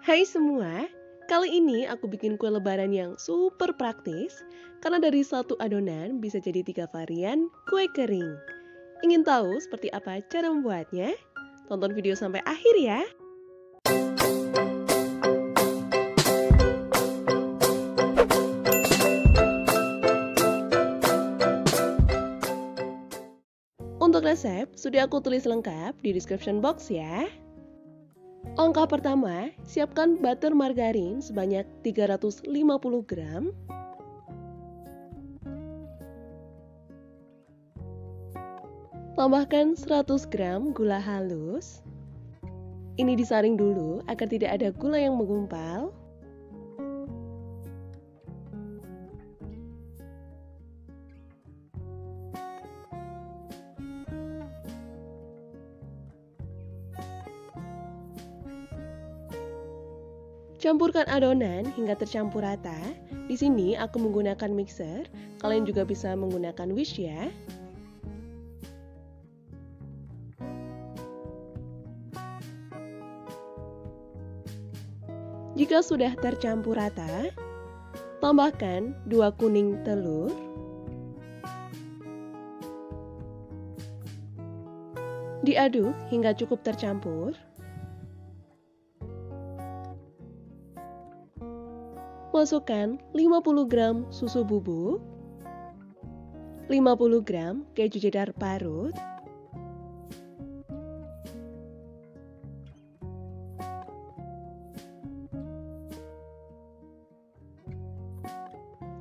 Hai semua, kali ini aku bikin kue lebaran yang super praktis karena dari satu adonan bisa jadi 3 varian kue kering. Ingin tahu seperti apa cara membuatnya? Tonton video sampai akhir ya. Untuk resep, sudah aku tulis lengkap di description box ya. Langkah pertama, siapkan butter margarin sebanyak 350 gram. Tambahkan 100 gram gula halus. Ini disaring dulu agar tidak ada gula yang menggumpal. Campurkan adonan hingga tercampur rata. Di sini aku menggunakan mixer, kalian juga bisa menggunakan whisk ya. Jika sudah tercampur rata, tambahkan 2 kuning telur. Diaduk hingga cukup tercampur. Masukkan 50 gram susu bubuk, 50 gram keju cheddar parut,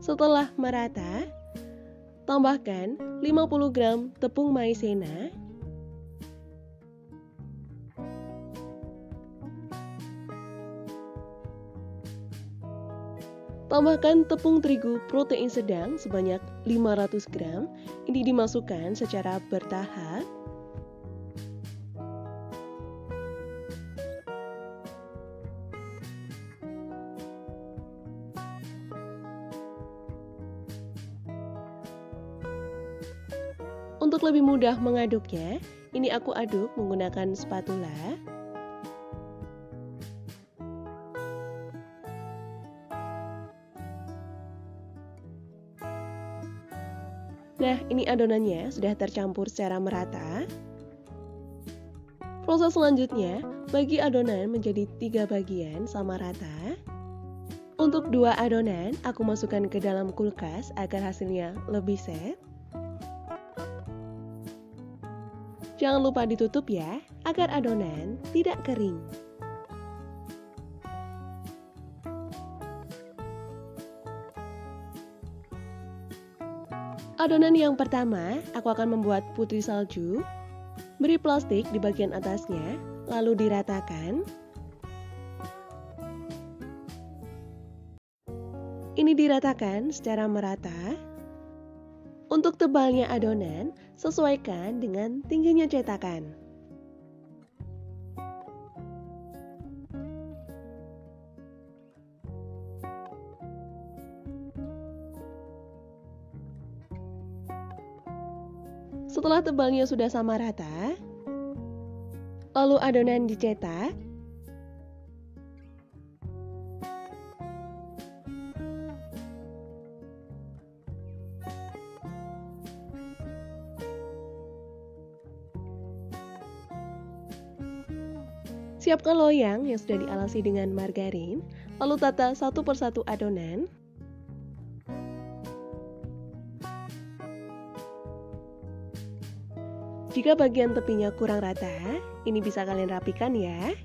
setelah merata, tambahkan 50 gram tepung maizena, tambahkan tepung terigu protein sedang sebanyak 500 gram. Ini dimasukkan secara bertahap. Untuk lebih mudah mengaduknya, ini aku aduk menggunakan spatula. Nah, ini adonannya sudah tercampur secara merata. Proses selanjutnya, bagi adonan menjadi 3 bagian sama rata. Untuk 2 adonan, aku masukkan ke dalam kulkas agar hasilnya lebih set. Jangan lupa ditutup ya, agar adonan tidak kering. Adonan yang pertama, aku akan membuat putri salju. Beri plastik di bagian atasnya, lalu diratakan. Ini diratakan secara merata. Untuk tebalnya adonan, sesuaikan dengan tingginya cetakan. Setelah tebalnya sudah sama rata, lalu adonan dicetak. Siapkan loyang yang sudah dialasi dengan margarin, lalu tata satu persatu adonan. Jika bagian tepinya kurang rata, ini bisa kalian rapikan ya.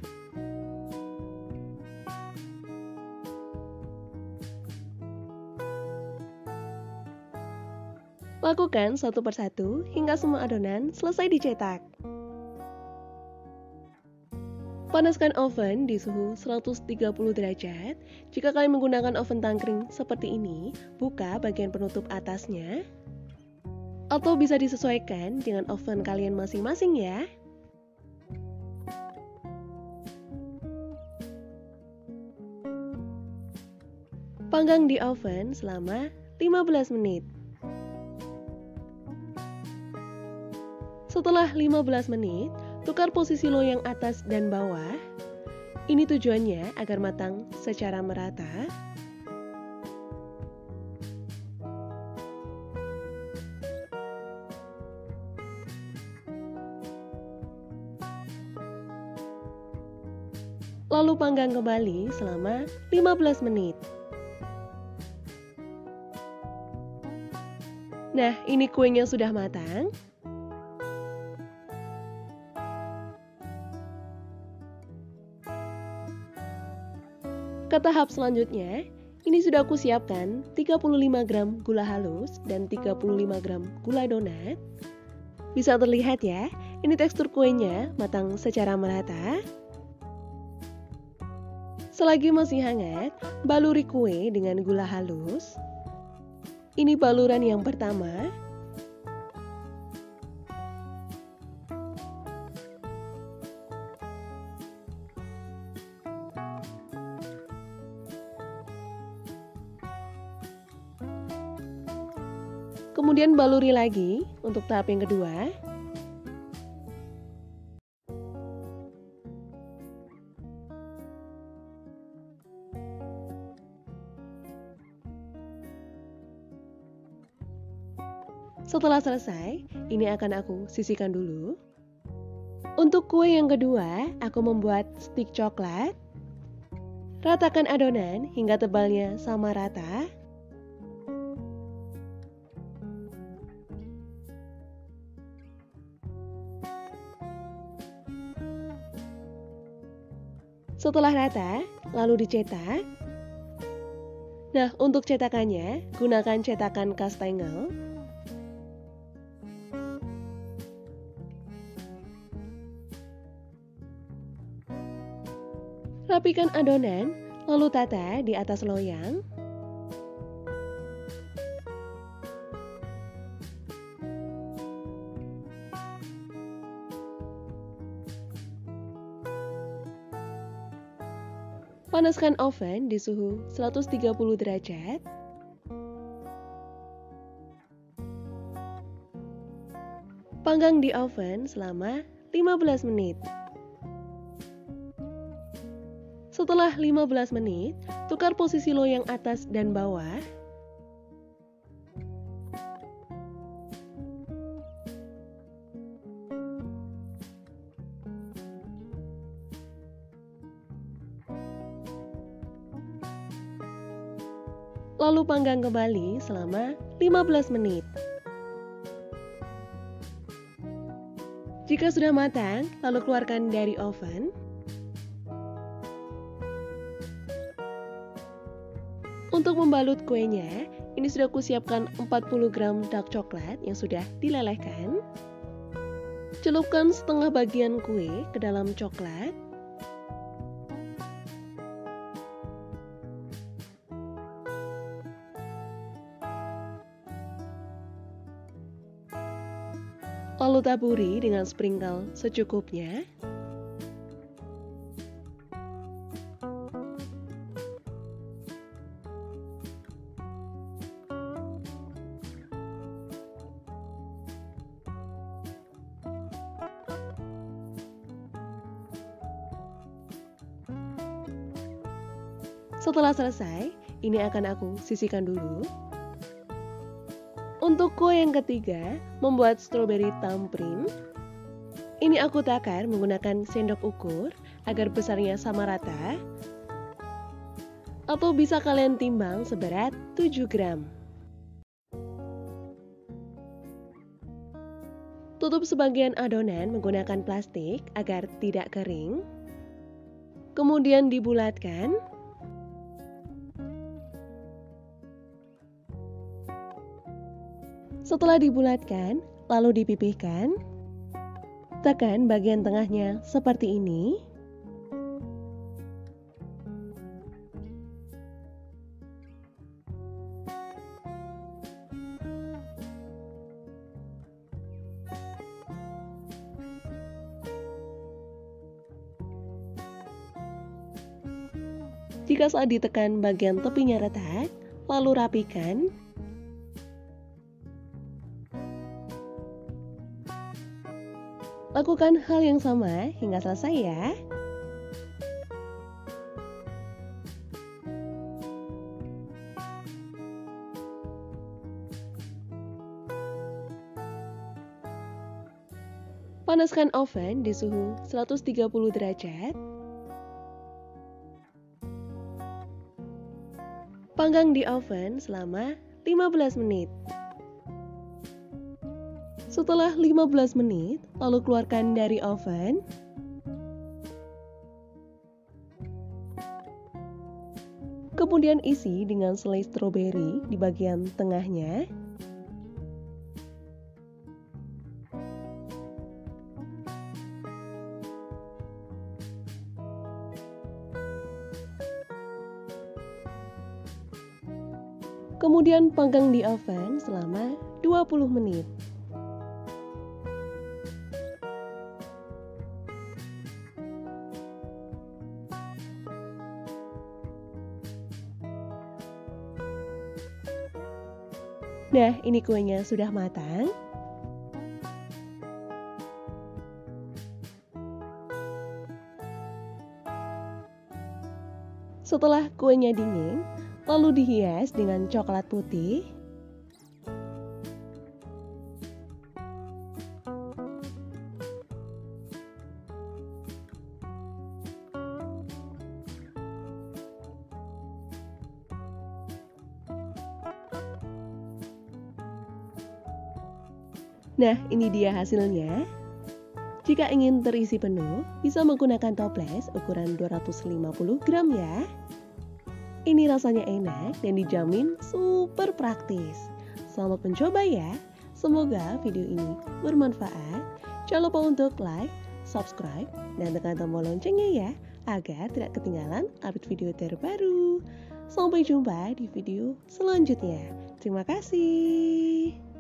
Lakukan satu persatu hingga semua adonan selesai dicetak. Panaskan oven di suhu 130 derajat. Jika kalian menggunakan oven tangkring seperti ini, buka bagian penutup atasnya. Atau bisa disesuaikan dengan oven kalian masing-masing ya. Panggang di oven selama 15 menit. Setelah 15 menit, tukar posisi loyang atas dan bawah. Ini tujuannya agar matang secara merata. Lalu panggang kembali selama 15 menit. Nah, ini kuenya sudah matang. Ke tahap selanjutnya, ini sudah aku siapkan 35 gram gula halus dan 35 gram gula donat. Bisa terlihat ya, ini tekstur kuenya matang secara merata. Selagi masih hangat, baluri kue dengan gula halus. Ini baluran yang pertama. Kemudian baluri lagi untuk tahap yang kedua. Setelah selesai, ini akan aku sisihkan dulu. Untuk kue yang kedua, aku membuat stik coklat. Ratakan adonan hingga tebalnya sama rata. Setelah rata, lalu dicetak. Nah, untuk cetakannya, gunakan cetakan kastengel. Rapikan adonan, lalu tata di atas loyang. Panaskan oven di suhu 130 derajat. Panggang di oven selama 15 menit. Setelah 15 menit, tukar posisi loyang atas dan bawah. Lalu panggang kembali selama 15 menit. Jika sudah matang, lalu keluarkan dari oven. Untuk membalut kuenya, ini sudah kusiapkan 40 gram dark coklat yang sudah dilelehkan. Celupkan setengah bagian kue ke dalam coklat. Lalu taburi dengan sprinkle secukupnya. Setelah selesai, ini akan aku sisihkan dulu. Untuk kue yang ketiga, membuat strawberry thumbprint. Ini aku takar menggunakan sendok ukur agar besarnya sama rata. Atau bisa kalian timbang seberat 7 gram. Tutup sebagian adonan menggunakan plastik agar tidak kering. Kemudian dibulatkan. Setelah dibulatkan, lalu dipipihkan. Tekan bagian tengahnya seperti ini. Jika saat ditekan bagian tepinya retak, lalu rapikan. Lakukan hal yang sama hingga selesai ya. Panaskan oven di suhu 130 derajat. Panggang di oven selama 15 menit. Setelah 15 menit, lalu keluarkan dari oven. Kemudian isi dengan selai stroberi di bagian tengahnya. Kemudian panggang di oven selama 20 menit. Nah, ini kuenya sudah matang. Setelah kuenya dingin, lalu dihias dengan coklat putih. Nah, ini dia hasilnya. Jika ingin terisi penuh, bisa menggunakan toples ukuran 250 gram ya. Ini rasanya enak dan dijamin super praktis. Selamat mencoba ya. Semoga video ini bermanfaat. Jangan lupa untuk like, subscribe, dan tekan tombol loncengnya ya, agar tidak ketinggalan update video terbaru. Sampai jumpa di video selanjutnya. Terima kasih.